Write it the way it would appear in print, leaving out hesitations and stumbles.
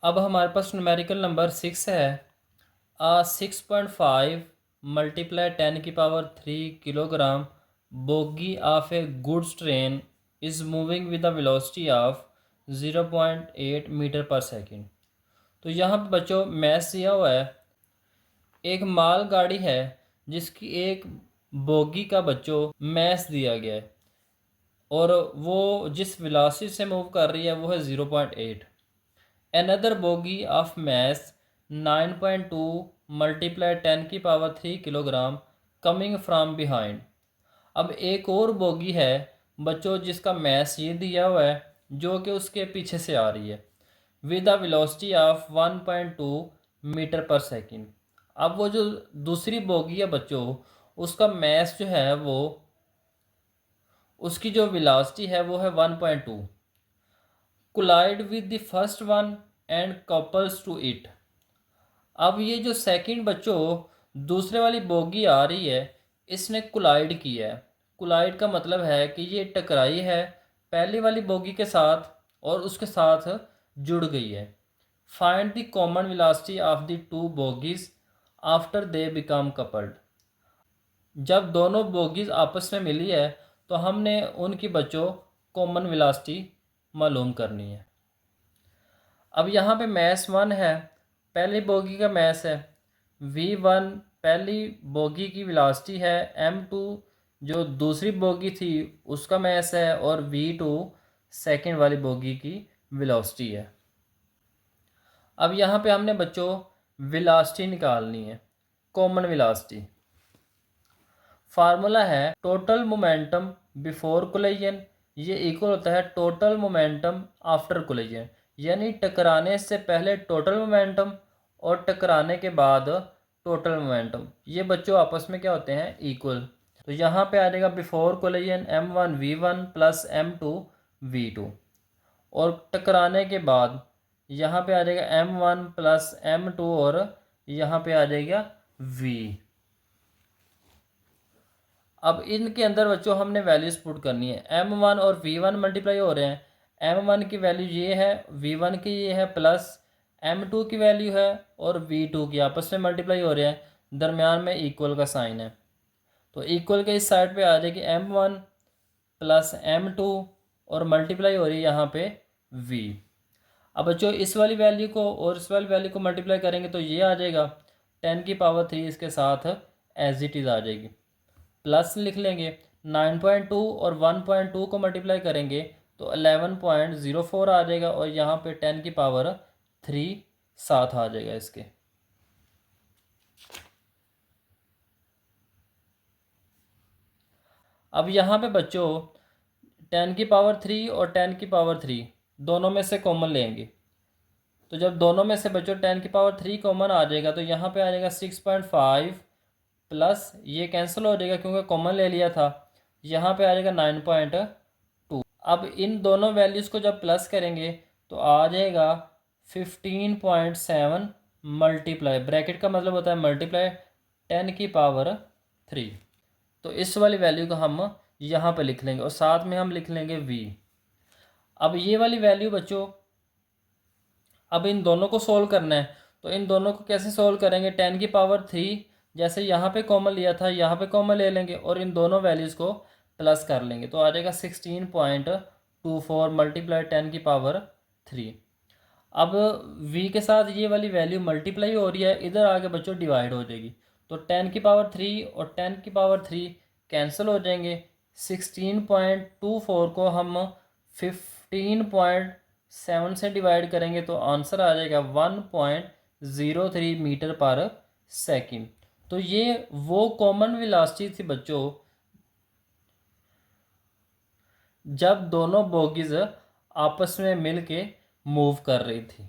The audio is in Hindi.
अब हमारे पास न्यूमेरिकल नंबर 6 है। 6.5 multiply 10⁻³ kilogram bogie of a goods train is moving with the velocity of 0.8 metre per second. तो यहाँ पे बच्चों मैथ दिया हुआ है। एक माल गाड़ी है जिसकी एक बोगी का बच्चों मैथ दिया गया है और वो जिस वेलोसिटी से मूव कर रही है वो है 0.8। Another bogie of mass 9.2 multiply 10⁻³ kilogram coming from behind। अब एक और बोगी है बच्चों जिसका मैस ये दिया हुआ है जो कि उसके पीछे से आ रही है with the velocity of 1.2 metre per second. अब वो जो दूसरी बोगी है बच्चों उसका मैस जो है वो उसकी जो वेलोसिटी है वो है 1.2। Collide with the first one and couples to it. अब ये जो सेकंड बच्चों दूसरे वाली बोगी आ रही है इसने कोलाइड किया है। कोलाइड का मतलब है कि ये टकराई है पहली वाली बोगी के साथ और उसके साथ जुड़ गई है। Find the common velocity of the two bogies after they become coupled. जब दोनों बोगीज आपस में मिली है तो हमने उनकी बच्चों कॉमन वेलोसिटी मालूम करनी है। अब यहाँ पे मैस 1 है, पहली बोगी का मैस है v1, पहली बोगी की वेलोसिटी है m2 जो दूसरी बोगी थी उसका मैस है और v2 सेकंड वाली बोगी की वेलोसिटी है। अब यहाँ पे हमने बच्चों वेलोसिटी निकालनी है, कॉमन वेलोसिटी। फार्मूला है टोटल मोमेंटम बिफोर कोलिजन ये इक्वल होता है टोटल मोमेंटम आफ्टर कोलिजन, यानी टकराने से पहले टोटल मोमेंटम और टकराने के बाद टोटल मोमेंटम, ये बच्चों आपस में क्या होते हैं, इक्वल। तो यहाँ पे आ जाएगा before collision m1 v1 plus m2 v2 और टकराने के बाद यहाँ पे आ जाएगा m1 प्लस m2 और यहाँ पे आ जाएगा v। अब इनके अंदर बच्चों हमने वैल्यूज पुट करनी है। m1 और v1 मल्टीप्लाई हो रहे हैं, m1 की वैल्यू ये है, v1 की ये है, प्लस m2 की वैल्यू है और v2 की आपस में मल्टीप्लाई हो रहे हैं, दरमियान में इक्वल का साइन है। तो इक्वल के इस साइड पे आ जाएगी m1 प्लस m2 और मल्टीप्लाई हो रही है यहाँ पे v। अब बच्चों इस वाली वैल्यू को और इस वाली वैल्यू को मल्टीप्लाई करेंगे तो ये आ जाएगा 10⁻³ इसके साथ एज इट इज़ आ जाएगी, प्लस लिख लेंगे 9.2 और 1.2 को मल्टीप्लाई करेंगे तो 11.04 आ जाएगा और यहाँ पे 10⁻³ साथ आ जाएगा इसके। अब यहाँ पे बच्चों 10⁻³ और 10⁻³ दोनों में से कॉमन लेंगे, तो जब दोनों में से बच्चों 10⁻³ कॉमन आ जाएगा तो यहाँ पे आ जाएगा 6.5 प्लस ये कैंसिल हो जाएगा क्योंकि कॉमन ले लिया था, यहाँ पे आ जाएगा 9.2। अब इन दोनों वैल्यूज़ को जब प्लस करेंगे तो आ जाएगा 15.7 मल्टीप्लाई, ब्रैकेट का मतलब होता है मल्टीप्लाई 10⁻³। तो इस वाली वैल्यू को हम यहाँ पे लिख लेंगे और साथ में हम लिख लेंगे v। अब ये वाली वैल्यू बच्चों अब इन दोनों को सोल्व करना है, तो इन दोनों को कैसे सोल्व करेंगे, 10⁻³ जैसे यहाँ पे कॉमन लिया था यहाँ पे कॉमन ले लेंगे और इन दोनों वैल्यूज़ को प्लस कर लेंगे तो आ जाएगा 16.24 मल्टीप्लाई 10⁻³। अब v के साथ ये वाली वैल्यू मल्टीप्लाई हो रही है, इधर आगे बच्चों डिवाइड हो जाएगी तो 10⁻³ और 10⁻³ कैंसिल हो जाएंगे। 16.24 को हम 15.7 से डिवाइड करेंगे तो आंसर आ जाएगा 1.03 मीटर पर सेकेंड। तो ये वो कॉमन वेलोसिटी थी बच्चों जब दोनों बोगीज आपस में मिल के मूव कर रही थी।